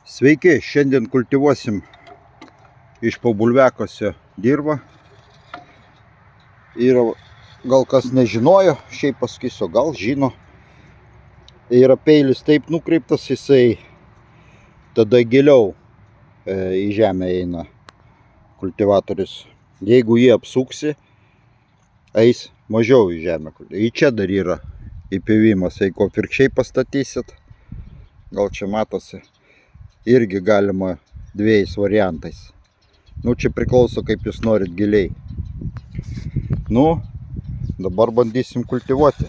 Sveiki, šiandien kultivuosim iš Pabulviakosio dirvą. Yra, gal kas nežinojo, šiaip pasakysiu, gal žino. Yra peilis taip nukreiptas, jisai tada giliau į žemę eina kultivatorius. Jeigu jį apsuksi, eis mažiau į žemę. Į čia dar yra įpjovimas, jeigu atvirkščiai pastatysit, gal čia matosi. Irgi galima dviejais variantais. Čia priklauso, kaip jūs norit giliai. Dabar bandysim kultivuoti.